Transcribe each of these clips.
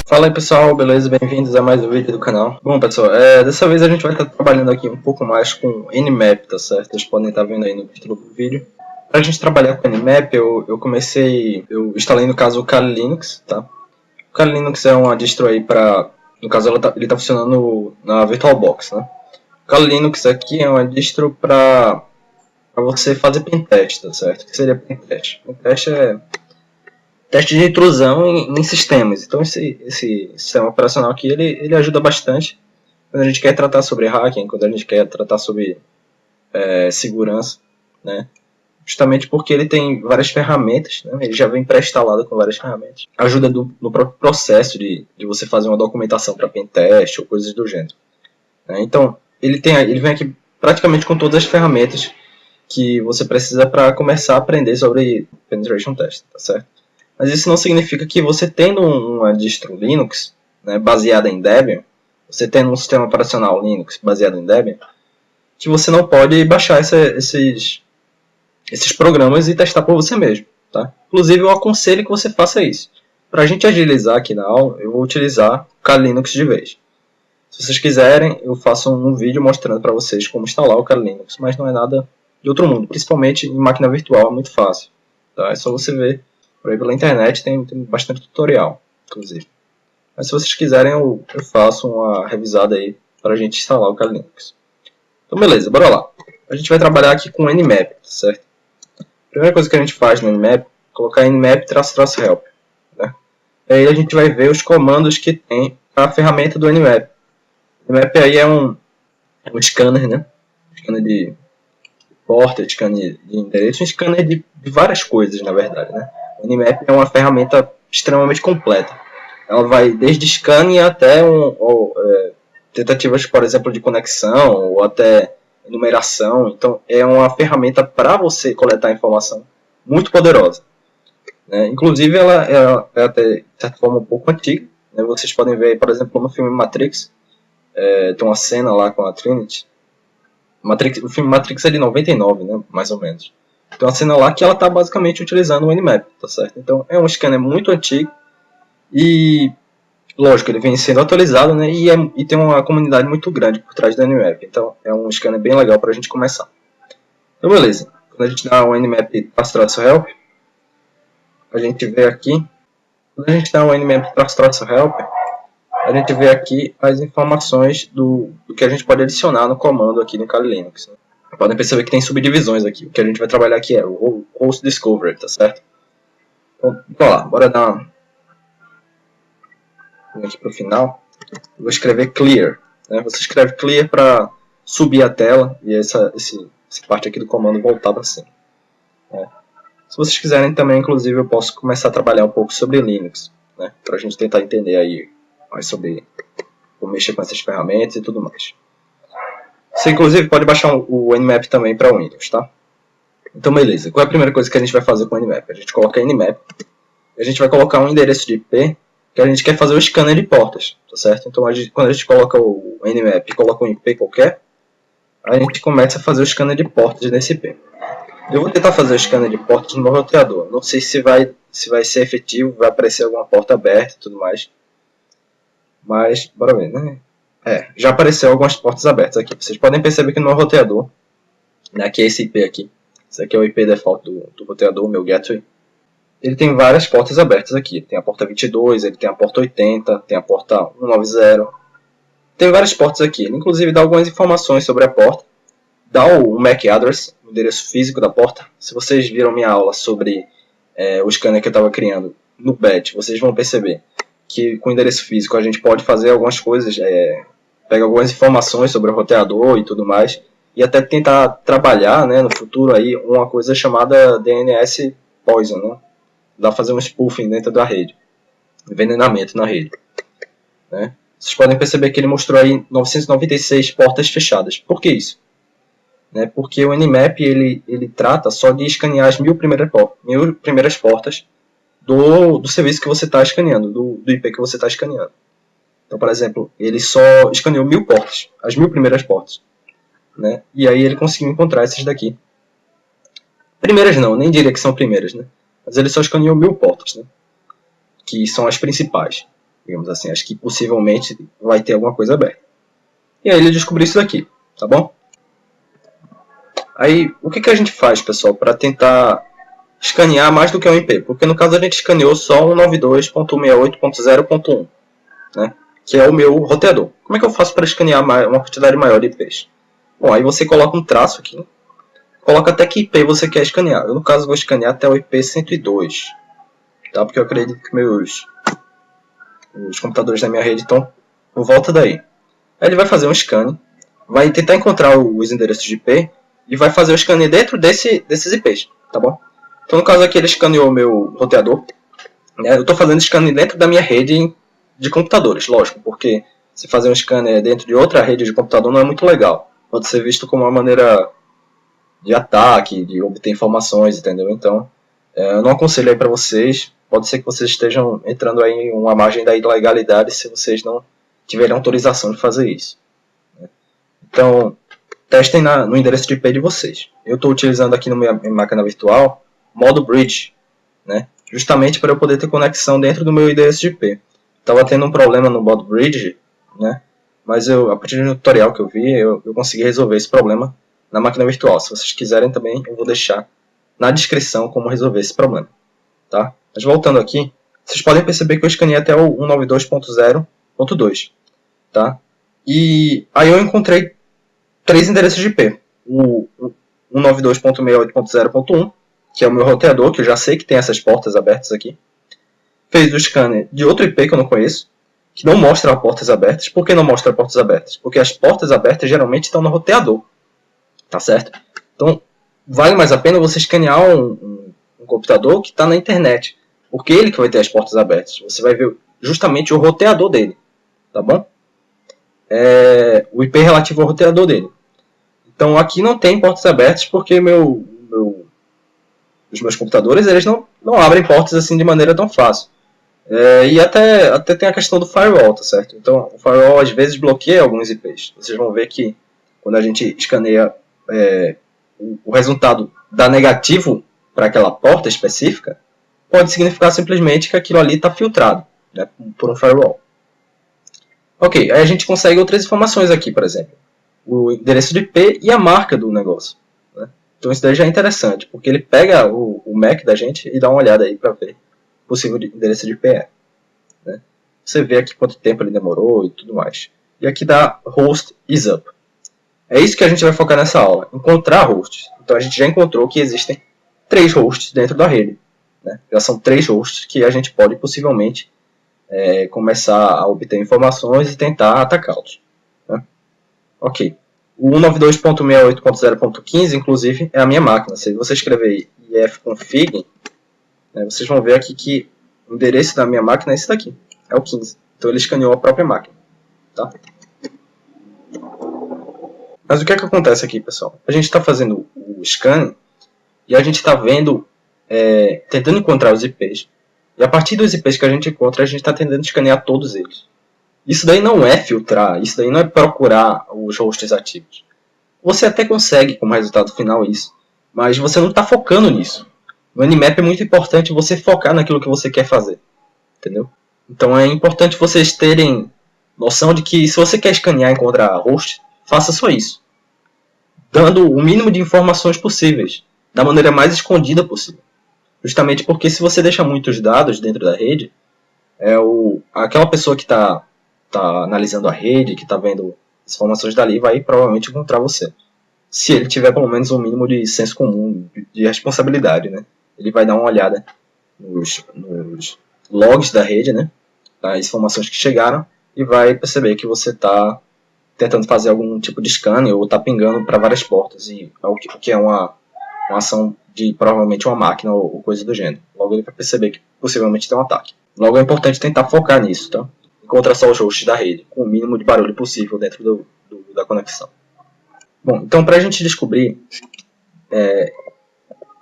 Fala aí pessoal, beleza? Bem-vindos a mais um vídeo do canal. Bom pessoal, dessa vez a gente vai estar trabalhando aqui um pouco mais com Nmap, tá certo? Vocês podem estar vendo aí no título do vídeo. Para a gente trabalhar com Nmap, eu instalei no caso o Kali Linux, tá? O Kali Linux é uma distro aí para, no caso ele tá funcionando na VirtualBox, né? O Kali Linux aqui é uma distro para você fazer pentest, tá certo? O que seria pentest? Pentest é teste de intrusão em sistemas. Então esse sistema operacional aqui ele ajuda bastante quando a gente quer tratar sobre hacking, quando a gente quer tratar sobre segurança, né? Justamente porque ele tem várias ferramentas, né? Ele já vem pré-instalado com várias ferramentas. Ajuda no próprio processo de você fazer uma documentação para pentest ou coisas do gênero, né? Então ele vem aqui praticamente com todas as ferramentas que você precisa para começar a aprender sobre penetration test, tá certo? Mas isso não significa que você tendo uma distro Linux, né, baseada em Debian, você tendo um sistema operacional Linux baseado em Debian, que você não pode baixar esses programas e testar por você mesmo, tá? Inclusive eu aconselho que você faça isso. Para a gente agilizar aqui na aula, eu vou utilizar o Kali Linux de vez. Se vocês quiserem, eu faço um vídeo mostrando para vocês como instalar o Kali Linux, mas não é nada de outro mundo. Principalmente em máquina virtual é muito fácil, tá? É só você ver. Por aí pela internet tem bastante tutorial, inclusive. Mas se vocês quiserem, eu faço uma revisada aí para a gente instalar o Kali Linux. Então beleza, bora lá. A gente vai trabalhar aqui com Nmap, certo? A primeira coisa que a gente faz no Nmap é colocar nmap-help, né? E aí a gente vai ver os comandos que tem a ferramenta do Nmap. O Nmap aí é um scanner, né? Scanner de porta, scanner de endereço, um scanner de várias coisas, na verdade, né? O Nmap é uma ferramenta extremamente completa. Ela vai desde scanning até tentativas, por exemplo, de conexão ou até enumeração. Então, é uma ferramenta para você coletar informação muito poderosa, né? Inclusive, ela é até, de certa forma, um pouco antiga, né? Vocês podem ver, por exemplo, no filme Matrix, tem uma cena lá com a Trinity. O filme Matrix é de 99, né? Mais ou menos. Tem uma cena lá que ela está basicamente utilizando o Nmap, tá certo? Então é um scanner muito antigo e, lógico, ele vem sendo atualizado, né? E tem uma comunidade muito grande por trás do Nmap. Então é um scanner bem legal para a gente começar. Então beleza, quando a gente dá o Nmap-help, a gente vê aqui, quando a gente dá o Nmap-help, a gente vê aqui as informações do que a gente pode adicionar no comando aqui no Kali Linux, né? Podem perceber que tem subdivisões aqui. O que a gente vai trabalhar aqui é o Host Discovery, tá certo? Então, vamos lá, bora dar uma... Vamos aqui para o final. Eu vou escrever clear, né? Você escreve clear para subir a tela e essa parte aqui do comando voltar para cima, né? Se vocês quiserem também, inclusive, eu posso começar a trabalhar um pouco sobre Linux, né? Para a gente tentar entender aí mais sobre como mexer com essas ferramentas e tudo mais. Você, inclusive, pode baixar o Nmap também para Windows, tá? Então, beleza. Qual é a primeira coisa que a gente vai fazer com o Nmap? A gente coloca Nmap, a gente vai colocar um endereço de IP que a gente quer fazer o scanner de portas, tá certo? Então, quando a gente coloca o Nmap e coloca um IP qualquer, a gente começa a fazer o scanner de portas nesse IP. Eu vou tentar fazer o scanner de portas no meu roteador. Não sei se vai ser efetivo, vai aparecer alguma porta aberta e tudo mais. Mas, bora ver, né? Já apareceu algumas portas abertas aqui. Vocês podem perceber que no meu roteador, né, que é esse IP aqui, esse aqui é o IP default do roteador, o meu gateway, ele tem várias portas abertas aqui. Ele tem a porta 22, ele tem a porta 80, tem a porta 190. Tem várias portas aqui. Ele inclusive dá algumas informações sobre a porta. Dá o MAC address, o endereço físico da porta. Se vocês viram minha aula sobre o scanner que eu estava criando no BET, vocês vão perceber que com o endereço físico a gente pode fazer algumas coisas, pega algumas informações sobre o roteador e tudo mais, e até tentar trabalhar, né, no futuro aí uma coisa chamada DNS Poison, né? Dá para fazer um spoofing dentro da rede, envenenamento na rede, né? Vocês podem perceber que ele mostrou aí 996 portas fechadas. Por que isso? Né? Porque o Nmap ele trata só de escanear as 1000 primeiras portas do serviço que você está escaneando, do IP que você está escaneando. Então, por exemplo, ele só escaneou 1000 portas, as 1000 primeiras portas, né? E aí ele conseguiu encontrar essas daqui. Primeiras não, nem diria que são primeiras, né? Mas ele só escaneou 1000 portas, né? Que são as principais. digamos assim. Acho que possivelmente vai ter alguma coisa aberta. E aí ele descobriu isso daqui, tá bom? Aí, o que a gente faz, pessoal, para tentar escanear mais do que um IP? Porque no caso a gente escaneou só 192.168.0.1, né? Que é o meu roteador. Como é que eu faço para escanear uma quantidade maior de IPs? Bom, aí você coloca um traço aqui, coloca até que IP você quer escanear. Eu, no caso, vou escanear até o IP 102, tá? Porque eu acredito que os computadores da minha rede estão por volta daí. Aí ele vai fazer um scan, vai tentar encontrar os endereços de IP e vai fazer o scan dentro desses IPs, tá bom? Então, no caso aqui, ele escaneou o meu roteador, né? Eu estou fazendo scan dentro da minha rede de computadores, lógico, porque se fazer um scanner dentro de outra rede de computador não é muito legal. Pode ser visto como uma maneira de ataque, de obter informações, entendeu? Então, eu não aconselho aí para vocês. Pode ser que vocês estejam entrando aí em uma margem da ilegalidade se vocês não tiverem autorização de fazer isso. Então, testem no endereço de IP de vocês. Eu estou utilizando aqui na minha máquina virtual modo bridge, né? Justamente para eu poder ter conexão dentro do meu endereço de IP. Estava tendo um problema no modo bridge, né? Mas a partir do tutorial que eu vi, eu consegui resolver esse problema na máquina virtual. Se vocês quiserem também, eu vou deixar na descrição como resolver esse problema, tá? Mas voltando aqui, vocês podem perceber que eu escaneei até o 192.0.2, tá? E aí eu encontrei 3 endereços de IP. O 192.68.0.1, que é o meu roteador, que eu já sei que tem essas portas abertas aqui. Fez o scanner de outro IP que eu não conheço, que não mostra portas abertas. Por que não mostra portas abertas? Porque as portas abertas geralmente estão no roteador, tá certo? Então, vale mais a pena você escanear um computador que está na internet, porque ele que vai ter as portas abertas. Você vai ver justamente o roteador dele, tá bom? O IP relativo ao roteador dele. Então, aqui não tem portas abertas, porque os meus computadores eles não abrem portas assim de maneira tão fácil. E até tem a questão do firewall, tá certo? Então, o firewall às vezes bloqueia alguns IPs. Vocês vão ver que quando a gente escaneia o resultado dá negativo para aquela porta específica, pode significar simplesmente que aquilo ali está filtrado, né, por um firewall. Ok, aí a gente consegue outras informações aqui, por exemplo. O endereço de IP e a marca do negócio, né? Então isso daí já é interessante, porque ele pega o MAC da gente e dá uma olhada aí para ver o possível endereço de IP é, né? Você vê aqui quanto tempo ele demorou e tudo mais. E aqui dá host is up. É isso que a gente vai focar nessa aula, encontrar hosts. Então a gente já encontrou que existem 3 hosts dentro da rede, né? Já são 3 hosts que a gente pode possivelmente começar a obter informações e tentar atacá-los, né? Ok. O 192.68.0.15, inclusive, é a minha máquina. Se você escrever ifconfig, né, vocês vão ver aqui que o endereço da minha máquina é esse daqui. É o 15. Então ele escaneou a própria máquina, tá? Mas o que é que acontece aqui, pessoal? A gente está fazendo o scan e a gente está vendo, tentando encontrar os IPs. E a partir dos IPs que a gente encontra, a gente está tentando escanear todos eles. Isso daí não é filtrar, isso daí não é procurar os hosts ativos. Você até consegue como resultado final isso, mas você não está focando nisso. No Nmap é muito importante você focar naquilo que você quer fazer, entendeu? Então é importante vocês terem noção de que se você quer escanear e encontrar host, faça só isso, dando o mínimo de informações possíveis, da maneira mais escondida possível. Justamente porque se você deixa muitos dados dentro da rede, aquela pessoa que está analisando a rede, que está vendo as informações dali, vai provavelmente encontrar você. Se ele tiver pelo menos um mínimo de senso comum, de responsabilidade, né? Ele vai dar uma olhada nos logs da rede, né? Das informações que chegaram, e vai perceber que você está tentando fazer algum tipo de scan ou está pingando para várias portas, e o que é uma ação de provavelmente uma máquina ou coisa do gênero. Logo ele vai perceber que possivelmente tem um ataque. Logo é importante tentar focar nisso, tá? Encontrar só os hosts da rede, com o mínimo de barulho possível dentro da conexão. Bom, então para a gente descobrir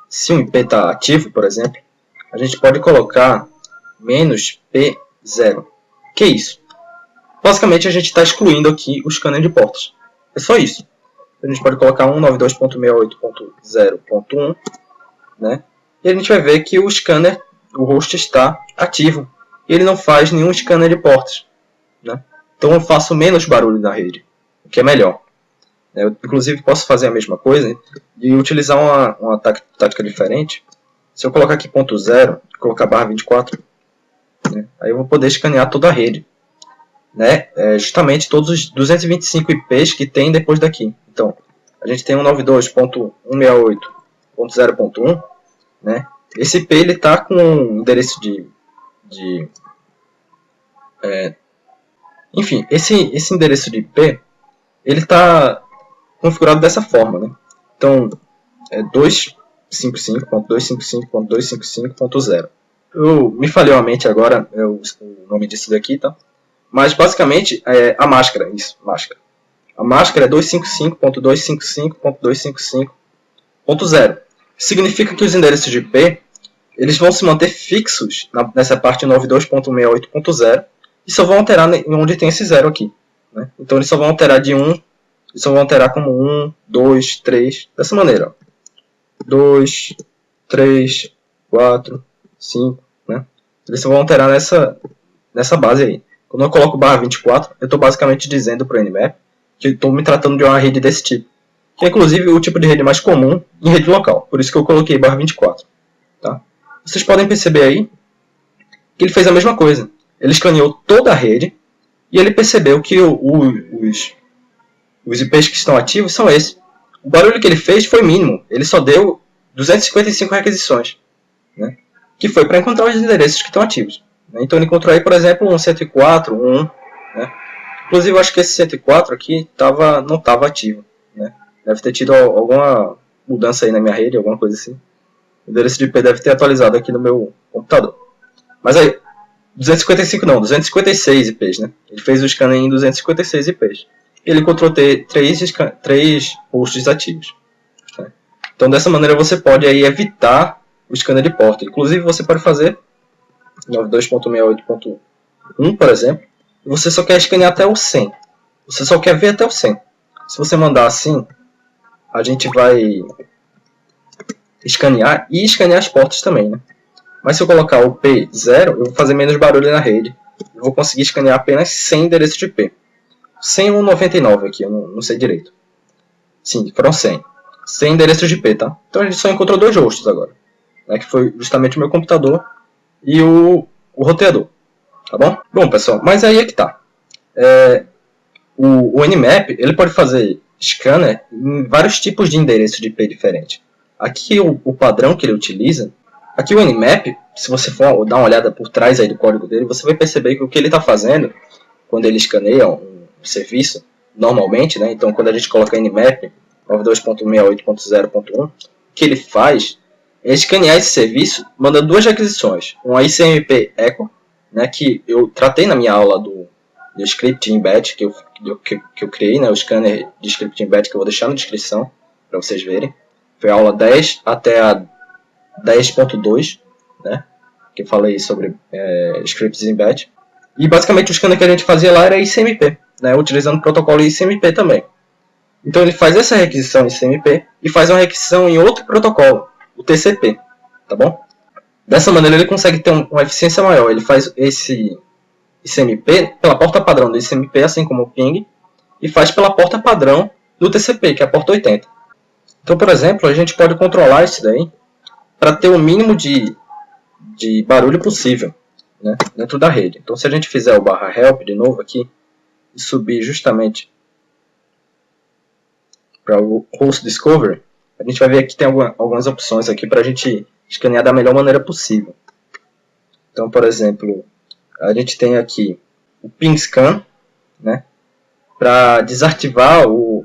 se um IP está ativo, por exemplo, a gente pode colocar "-p0". O que é isso? Basicamente a gente está excluindo aqui o scanner de portas. É só isso. A gente pode colocar 192.68.0.1, né? E a gente vai ver que o scanner, o host está ativo e ele não faz nenhum scanner de portas, né? Então eu faço menos barulho na rede, o que é melhor. Eu, inclusive, posso fazer a mesma coisa e utilizar uma tática diferente. Se eu colocar aqui ponto zero, colocar barra 24, né, aí eu vou poder escanear toda a rede, né, justamente todos os 225 IPs que tem depois daqui. Então, a gente tem 192.168.0.1, né, esse IP está com um endereço enfim, esse endereço de IP ele está configurado dessa forma, né? Então, é 255.255.255.0. Me falhou a mente agora o nome disso daqui, tá? Mas basicamente é a máscara, isso, máscara. A máscara é 255.255.255.0. Significa que os endereços de IP eles vão se manter fixos nessa parte 92.68.0 e só vão alterar onde tem esse zero aqui, né? Então eles só vão alterar de 1. Eles só vão alterar como 1, 2, 3, dessa maneira. 2, 3, 4, 5, né? Eles só vão alterar nessa base aí. Quando eu coloco barra 24, eu estou basicamente dizendo para o Nmap que estou me tratando de uma rede desse tipo. Que é inclusive o tipo de rede mais comum em rede local. Por isso que eu coloquei barra 24. Tá? Vocês podem perceber aí que ele fez a mesma coisa. Ele escaneou toda a rede e ele percebeu que os IPs que estão ativos são esses. O barulho que ele fez foi mínimo. Ele só deu 255 requisições, né? Que foi para encontrar os endereços que estão ativos. Então ele encontrou aí, por exemplo, um 104, né? Inclusive eu acho que esse 104 aqui não estava ativo, né? Deve ter tido alguma mudança aí na minha rede, alguma coisa assim. O endereço de IP deve ter atualizado aqui no meu computador. Mas aí, 255 não, 256 IPs, né? Ele fez o scanner em 256 IPs. Ele encontrou ter 3 hosts ativos. Né? Então dessa maneira você pode aí evitar o scanner de porta. Inclusive você pode fazer 92.68.1, por exemplo, e você só quer escanear até o 100. Você só quer ver até o 100. Se você mandar assim, a gente vai escanear e escanear as portas também, né? Mas se eu colocar o P0, eu vou fazer menos barulho na rede. Eu vou conseguir escanear apenas 100 endereços de IP. 100 ou 99 aqui, eu não sei direito. Sim, foram 100. 100 endereços de IP, tá? Então a gente só encontrou 2 hosts agora. Né, que foi justamente o meu computador e o roteador. Tá bom? Bom, pessoal, mas aí é que tá. O Nmap, ele pode fazer scanner em vários tipos de endereços de IP diferentes. Aqui o padrão que ele utiliza, aqui o Nmap, se você for dar uma olhada por trás aí do código dele, você vai perceber que o que ele está fazendo, quando ele escaneia um serviço, normalmente, né? Então quando a gente coloca Nmap 92.68.0.1, o que ele faz é escanear esse serviço, manda 2 requisições. Uma ICMP Echo, né, que eu tratei na minha aula do script embed que eu criei, né, o scanner de script embed que eu vou deixar na descrição para vocês verem. Foi a aula 10 até a 10.2, né, que eu falei sobre scripts embed. E basicamente o scanner que a gente fazia lá era ICMP, né, utilizando o protocolo ICMP também. Então ele faz essa requisição em ICMP e faz uma requisição em outro protocolo, o TCP, tá bom? Dessa maneira ele consegue ter uma eficiência maior. Ele faz esse ICMP pela porta padrão do ICMP, assim como o ping, e faz pela porta padrão do TCP, que é a porta 80. Então, por exemplo, a gente pode controlar isso daí para ter o mínimo de barulho possível, né, dentro da rede. Então, se a gente fizer o barra help de novo aqui e subir justamente para o host discovery, a gente vai ver que tem algumas opções aqui para a gente escanear da melhor maneira possível. Então, por exemplo, a gente tem aqui o ping scan, né, para desativar o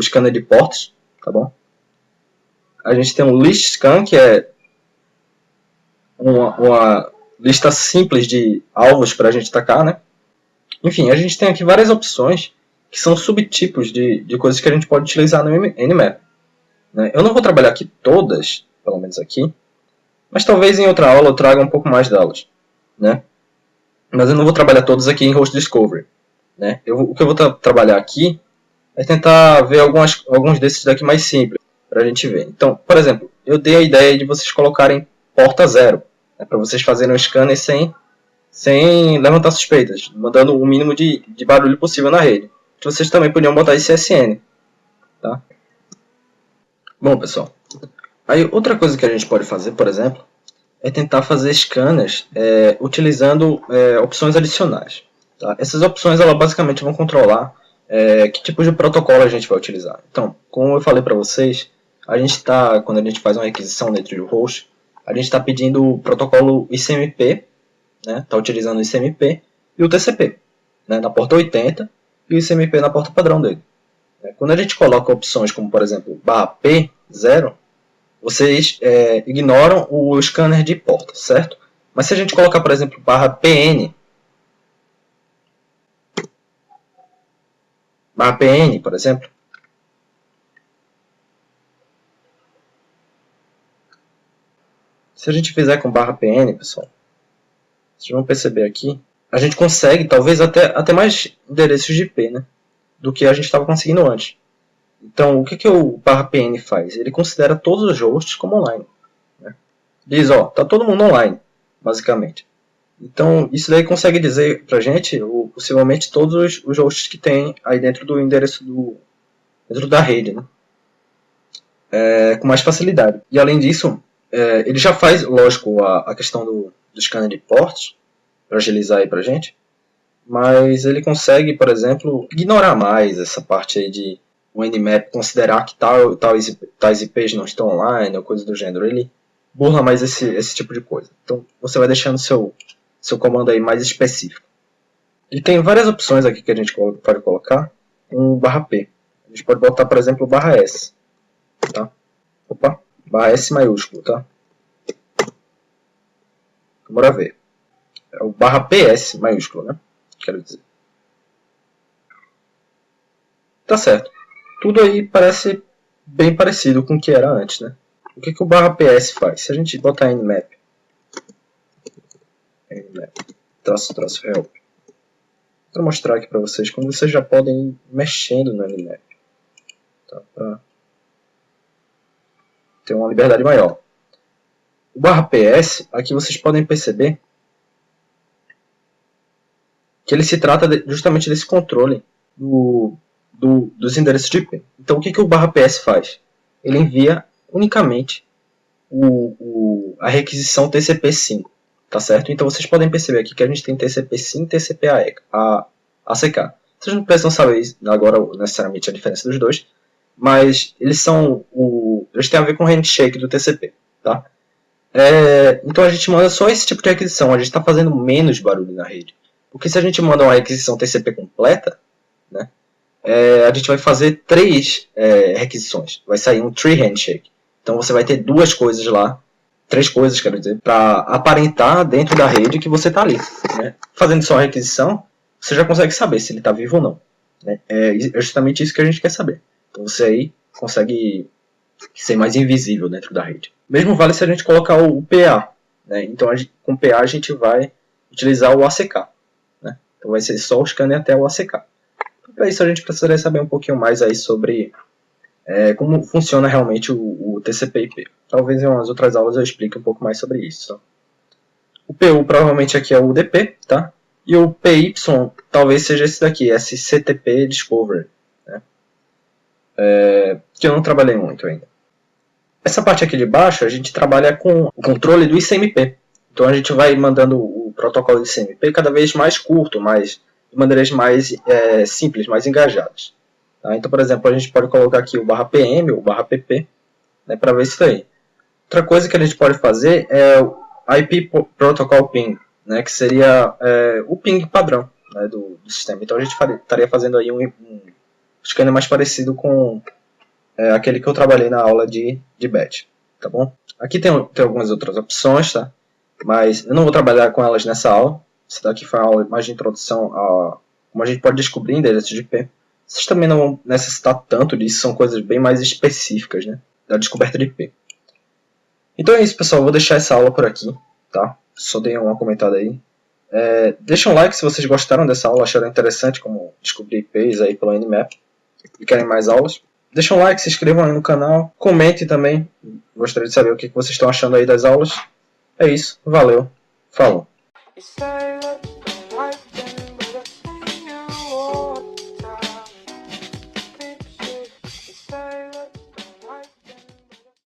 scanner de portas, tá bom? A gente tem um list scan, que é uma lista simples de alvos para a gente atacar, né? Enfim, a gente tem aqui várias opções que são subtipos de coisas que a gente pode utilizar no Nmap. Né? Eu não vou trabalhar aqui todas, pelo menos aqui, mas talvez em outra aula eu traga um pouco mais delas. Né? Mas eu não vou trabalhar todas aqui em Host Discovery. Né? O que eu vou trabalhar aqui é tentar ver alguns desses daqui mais simples, para a gente ver. Então, por exemplo, eu dei a ideia de vocês colocarem porta 0 né, para vocês fazerem um scanner sem levantar suspeitas, mandando o mínimo de barulho possível na rede. Vocês também podiam botar ICSN, tá? Bom, pessoal, aí outra coisa que a gente pode fazer, por exemplo, é tentar fazer scanners utilizando opções adicionais. Tá? Essas opções elas basicamente vão controlar que tipo de protocolo a gente vai utilizar. Então, como eu falei para vocês, quando a gente faz uma requisição dentro do host, a gente está pedindo o protocolo ICMP, né? Está utilizando o ICMP e o TCP, né? Na porta 80 e o ICMP na porta padrão dele. Quando a gente coloca opções como, por exemplo, /P0, vocês ignoram o scanner de porta, certo? Mas se a gente colocar, por exemplo, /PN, por exemplo, se a gente fizer com /PN, pessoal, vocês vão perceber aqui, a gente consegue talvez até mais endereços de IP, né, do que a gente estava conseguindo antes. Então, o que o /PN faz? Ele considera todos os hosts como online. Né? Diz, ó, tá todo mundo online, basicamente. Então, isso daí consegue dizer pra gente, possivelmente, todos os hosts que tem aí dentro do endereço dentro da rede, né? Com mais facilidade. E além disso, ele já faz, lógico, a questão do scanner de ports, para agilizar aí pra gente, mas ele consegue, por exemplo, ignorar mais essa parte aí de o Nmap considerar que tais IPs não estão online ou coisa do gênero. Ele burla mais esse tipo de coisa. Então você vai deixando seu comando aí mais específico. Ele tem várias opções aqui que a gente pode colocar com /P. A gente pode botar, por exemplo, /S. Tá? Opa, /S maiúsculo, tá? Bora ver. É o /PS maiúsculo, né? Quero dizer. Tá certo. Tudo aí parece bem parecido com o que era antes, né? O que o /PS faz? Se a gente botar nmap, help, para mostrar aqui para vocês como vocês já podem ir mexendo no nmap, tá? Para ter uma liberdade maior. O /PS, aqui vocês podem perceber que ele se trata justamente desse controle dos endereços de IP. Então, o que o /PS faz? Ele envia unicamente a requisição TCP/SYN, tá certo? Então, vocês podem perceber aqui que a gente tem TCP/SYN e TCP/ACK. Vocês não precisam saber agora necessariamente a diferença dos dois, mas eles têm a ver com o handshake do TCP, tá? Então, a gente manda só esse tipo de requisição. A gente está fazendo menos barulho na rede. Porque se a gente manda uma requisição TCP completa, né, a gente vai fazer 3 requisições. Vai sair um tree handshake. Então você vai ter 2 coisas lá, 3 coisas, quero dizer, para aparentar dentro da rede que você está ali. Né? Fazendo só a requisição, você já consegue saber se ele está vivo ou não. Né? É justamente isso que a gente quer saber. Então você aí consegue ser mais invisível dentro da rede. Mesmo vale se a gente colocar o PA. Né? Então com o PA a gente vai utilizar o ACK. Né? Então vai ser só o scanner até o ACK. Para isso a gente precisaria saber um pouquinho mais aí sobre como funciona realmente o TCP/IP. Talvez em umas outras aulas eu explique um pouco mais sobre isso. O PU provavelmente aqui é o UDP, tá? E o PY talvez seja esse daqui, esse CTP Discovery, né? Que eu não trabalhei muito ainda. Essa parte aqui de baixo a gente trabalha com o controle do ICMP. Então a gente vai mandando o protocolo de ICMP cada vez mais curto, de maneiras mais simples, mais engajadas. Tá? Então, por exemplo, a gente pode colocar aqui o /PM ou /PP, né, para ver isso daí. Outra coisa que a gente pode fazer é o IP Protocol Ping, né, que seria o ping padrão, né, do sistema. Então a gente estaria fazendo aí um scanner mais parecido com aquele que eu trabalhei na aula de batch. Tá bom? Aqui tem algumas outras opções, tá? Mas eu não vou trabalhar com elas nessa aula. Essa daqui foi uma aula mais de introdução a como a gente pode descobrir endereços de IP. Vocês também não vão necessitar tanto disso, são coisas bem mais específicas, né, da descoberta de IP. Então é isso, pessoal, vou deixar essa aula por aqui, tá? Só deem uma comentada aí. Deixa um like se vocês gostaram dessa aula, acharam interessante como descobrir IPs aí pelo Nmap e querem mais aulas. Deixa um like, se inscrevam aí no canal, comentem também, gostaria de saber o que vocês estão achando aí das aulas. É isso, valeu, falou. You say that